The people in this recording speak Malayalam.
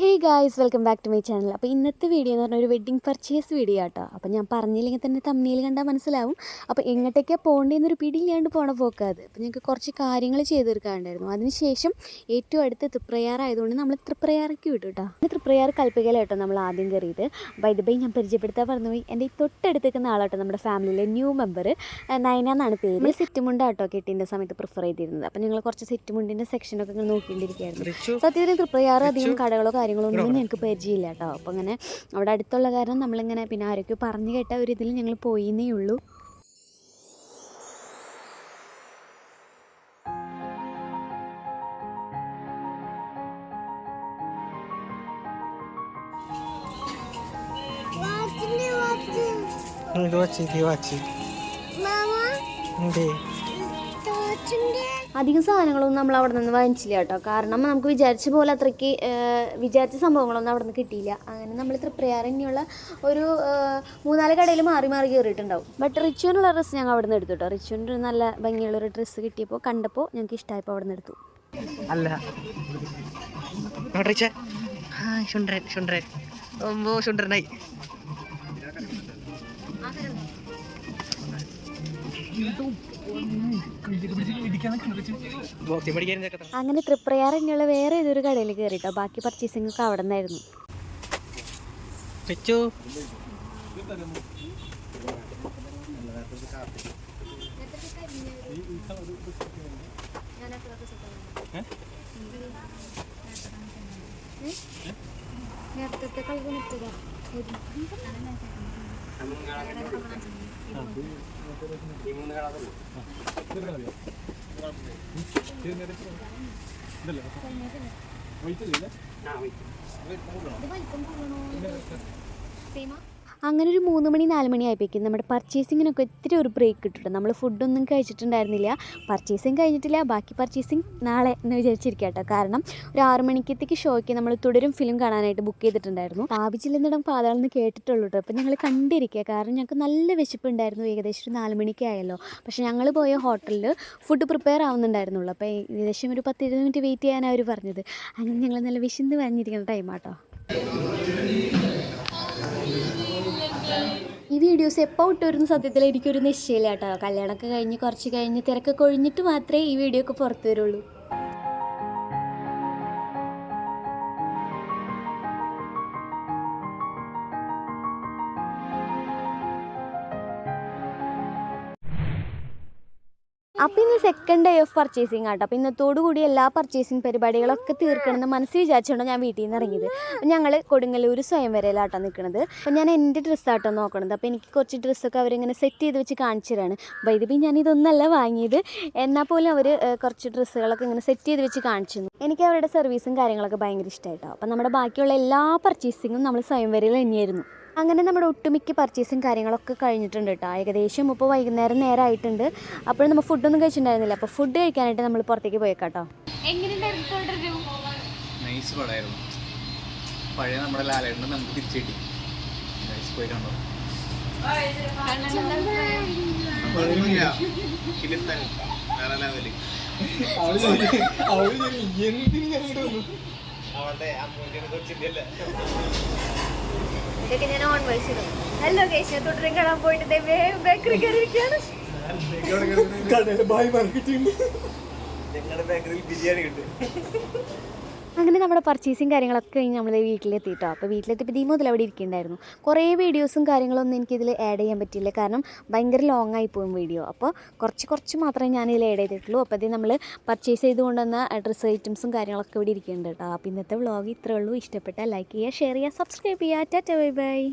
Hey guys, welcome back to my channel. അപ്പോൾ ഇന്നത്തെ വീഡിയോ എന്ന് പറഞ്ഞാൽ ഒരു വെഡ്ഡിങ് പർച്ചേസ് വീഡിയോ ആട്ടോ. അപ്പോൾ ഞാൻ പറഞ്ഞില്ലെങ്കിൽ തന്നെ തമ്മിൽ കണ്ടാൽ മനസ്സിലാവും. അപ്പോൾ എങ്ങോട്ടേക്കാണ് പോകേണ്ടതെന്നൊരു പിടിയില്ലാണ്ട് പോണ പോക്കാത്. അപ്പോൾ ഞങ്ങൾക്ക് കുറച്ച് കാര്യങ്ങൾ ചെയ്ത് തീർക്കാനുണ്ടായിരുന്നു. അതിനുശേഷം ഏറ്റവും അടുത്ത് തൃപ്രയാറായതുകൊണ്ട് നമ്മൾ തൃപ്രയാറേക്ക് വിട്ടു കേട്ടോ. തൃപ്രയാർ കൽപ്പിക്കലായിട്ടോ നമ്മൾ ആദ്യം കയറിയത്. ബൈ ദ ബൈ ഞാൻ പരിചയപ്പെടുത്താൻ പറഞ്ഞുപോയി. എൻ്റെ ഈ തൊട്ടടുത്തേക്കുന്ന ആളാട്ടോ നമ്മുടെ ഫാമിലിയിലെ ന്യൂ മെമ്പർ, നയന എന്നാണ് പേര്. നമ്മൾ സെറ്റുമുണ്ടാട്ടോ കെട്ടിൻ്റെ സമയത്ത് പ്രിഫർ ചെയ്തിരുന്നത്. അപ്പോൾ ഞങ്ങൾ കുറച്ച് സെറ്റുമുണ്ടിൻ്റെ സെക്ഷനൊക്കെ ഇങ്ങനെ നോക്കിക്കൊണ്ടിരിക്കുകയായിരുന്നു. സത്യത്തിൽ തൃപ്രയാർ അധികം കടകളോ കാര്യങ്ങളൊന്നും ഞങ്ങൾക്ക് പരിചയമില്ല കേട്ടോ. അപ്പോൾ അങ്ങനെ അവിടെ അടുത്തുള്ള കാരണം നമ്മളിങ്ങനെ പിന്നെ ആരൊക്കെ പറഞ്ഞു കേട്ട ഒരു ഇതിൽ ഞങ്ങൾ പോയിന്നേ ഉള്ളൂ. അധികം സാധനങ്ങളൊന്നും നമ്മൾ അവിടെ നിന്ന് വാങ്ങിച്ചില്ല കേട്ടോ. കാരണം നമുക്ക് വിചാരിച്ച പോലെ അത്രയ്ക്ക് വിചാരിച്ച സംഭവങ്ങളൊന്നും അവിടെ നിന്ന് കിട്ടിയില്ല. അങ്ങനെ നമ്മൾ തൃപ്രയാർ തന്നെയുള്ള ഒരു 3-4 കടയിൽ മാറി മാറി കയറിയിട്ടുണ്ടാവും. ബട്ട് റിച്ചുവിനുള്ള ഡ്രസ്സ് ഞങ്ങൾ അവിടെ നിന്ന് എടുത്തു കേട്ടോ. റിച്ചുവിൻ്റെ നല്ല ഭംഗിയുള്ളൊരു ഡ്രസ്സ് കിട്ടിയപ്പോൾ കണ്ടപ്പോൾ ഞങ്ങൾക്ക് ഇഷ്ടമായപ്പോൾ അവിടെ നിന്ന് എടുത്തു. അങ്ങനെ തൃപ്രയാർ തന്നെയുള്ള വേറെ ഏതൊരു കടയിൽ കയറിട്ടോ. ബാക്കി പർച്ചേസിംഗ് ഒക്കെ അവിടെ നിന്നായിരുന്നു. അങ്ങനെ ഒരു 3 മണി 4 മണി ആയപ്പോഴേക്കും നമ്മുടെ പർച്ചേസിങ്ങിനൊക്കെ ഒത്തിരി ഒരു ബ്രേക്ക് കിട്ടും. നമ്മൾ ഫുഡൊന്നും കഴിച്ചിട്ടുണ്ടായിരുന്നില്ല, പർച്ചേസിങ് കഴിഞ്ഞിട്ടില്ല, ബാക്കി പർച്ചേസിങ് നാളെ എന്ന് വിചാരിച്ചിരിക്കുക കേട്ടോ. കാരണം ഒരു 6 മണിക്കത്തേക്ക് ഷോയ്ക്ക് നമ്മൾ തുടരും ഫിലിം കാണാനായിട്ട് ബുക്ക് ചെയ്തിട്ടുണ്ടായിരുന്നു. പാപിച്ചില്ലെന്നിടം പാതാളെന്ന് കേട്ടിട്ടുള്ളൂ കേട്ടോ. അപ്പോൾ ഞങ്ങൾ കണ്ടിരിക്കുക, കാരണം ഞങ്ങൾക്ക് നല്ല വിശപ്പുണ്ടായിരുന്നു. ഏകദേശം ഒരു 4 മണിക്കായല്ലോ. പക്ഷേ ഞങ്ങൾ പോയ ഹോട്ടലിൽ ഫുഡ് പ്രിപ്പയർ ആവുന്നുണ്ടായിരുന്നുള്ളൂ. അപ്പോൾ ഏകദേശം ഒരു 10-20 മിനിറ്റ് വെയിറ്റ് ചെയ്യാനാണ് അവർ പറഞ്ഞത്. അങ്ങനെ ഞങ്ങൾ നല്ല വിശന്ന് പറഞ്ഞിരിക്കുന്ന ടൈമാട്ടോ. ഈ വീഡിയോസ് എപ്പോൾ ഇട്ടുവരുന്ന സത്യത്തിൽ എനിക്കൊരു നിശ്ചയമില്ല കേട്ടോ. കല്യാണമൊക്കെ കഴിഞ്ഞ് കുറച്ച് കഴിഞ്ഞ് തിരക്കൊക്കെ ഒഴിഞ്ഞിട്ട് മാത്രമേ ഈ വീഡിയോ ഒക്കെ പുറത്തു വരുള്ളൂ. അപ്പോൾ ഇന്ന് സെക്കൻഡ് ഡേ ഓഫ് പർച്ചേസിങ് ആട്ടോ. അപ്പോൾ ഇന്നത്തോടു കൂടി എല്ലാ പർച്ചേസിങ് പരിപാടികളൊക്കെ തീർക്കണമെന്ന് മനസ്സിൽ വിചാരിച്ചുകൊണ്ടാണ് ഞാൻ വീട്ടിൽ നിന്ന് ഇറങ്ങിയത്. ഞങ്ങൾ കൊടുങ്ങല്ലൂർ സ്വയംവരയിലാട്ടോ നിൽക്കുന്നത്. അപ്പോൾ ഞാൻ എൻ്റെ ഡ്രസ്സാട്ടോ നോക്കണത്. അപ്പോൾ എനിക്ക് കുറച്ച് ഡ്രസ്സൊക്കെ അവരിങ്ങനെ സെറ്റ് ചെയ്ത് വെച്ച് കാണിച്ചു തരാണ്. വൈദ്യുതി ഞാനിതൊന്നല്ല വാങ്ങിയത്, എന്നാൽ പോലും അവർ കുറച്ച് ഡ്രസ്സുകളൊക്കെ ഇങ്ങനെ സെറ്റ് ചെയ്ത് വെച്ച് കാണിച്ചു തന്നു. എനിക്ക് അവരുടെ സർവീസും കാര്യങ്ങളൊക്കെ ഭയങ്കര ഇഷ്ടമായിട്ടോ. അപ്പോൾ നമ്മുടെ ബാക്കിയുള്ള എല്ലാ പർച്ചേസിങ്ങും നമ്മൾ സ്വയംവരയിൽ തന്നെയായിരുന്നു. അങ്ങനെ നമ്മുടെ ഒട്ടുമിക്ക പർച്ചേസും കാര്യങ്ങളൊക്കെ കഴിഞ്ഞിട്ടുണ്ട് കേട്ടോ. ഏകദേശം ഇപ്പോൾ വൈകുന്നേരം നേരമായിട്ടുണ്ട്. അപ്പോഴും നമ്മൾ ഫുഡൊന്നും കഴിച്ചിട്ടുണ്ടായിരുന്നില്ല. അപ്പോൾ ഫുഡ് കഴിക്കാനായിട്ട് നമ്മൾ പുറത്തേക്ക് പോയേക്കാട്ടോ. എങ്ങനെയുണ്ടായിരുന്നു? നൈസ് പടമായിരുന്നു. പഴയ നമ്മുടെ ലാലേട്ടനെ നമുക്ക് തിരിച്ചു കിട്ടി. പോയി കണ്ടോ? ഇതൊക്കെ ഞാൻ ഓൺ വോയിസ് ഇടും. ഹലോ ഗൈസ്, തുടരും കാണാൻ പോയിട്ട് ബേക്കറി കയറിയിരിക്കുകയാണ്. അങ്ങനെ നമ്മുടെ പർച്ചേസിങ് കാര്യങ്ങളൊക്കെ കഴിഞ്ഞ് നമ്മൾ വീട്ടിലെത്തിയിട്ടോ. അപ്പോൾ വീട്ടിലെത്തിയപ്പോൾ മുതൽ അവിടെ ഇരിക്കുന്നുണ്ടായിരുന്നു. കുറേ വീഡിയോസും കാര്യങ്ങളൊന്നും എനിക്കിതിൽ ആഡ് ചെയ്യാൻ പറ്റില്ല, കാരണം ഭയങ്കര ലോങ് ആയി പോകും വീഡിയോ. അപ്പോൾ കുറച്ച് മാത്രമേ ഞാനിതിൽ ആഡ് ചെയ്തിട്ടുള്ളൂ. അപ്പോൾ ഇത് നമ്മൾ പർച്ചേസ് ചെയ്തുകൊണ്ടുവന്ന ഡ്രസ്സ് ഐറ്റംസും കാര്യങ്ങളൊക്കെ ഇവിടെ ഇരിക്കുന്നുണ്ട് കേട്ടോ. അപ്പോൾ ഇന്നത്തെ വ്ളോഗ് ഇത്രയേ ഉള്ളൂ. ഇഷ്ടപ്പെട്ടാൽ ലൈക്ക് ചെയ്യുക, ഷെയർ ചെയ്യുക, സബ്സ്ക്രൈബ് ചെയ്യുക. Tata, bye bye.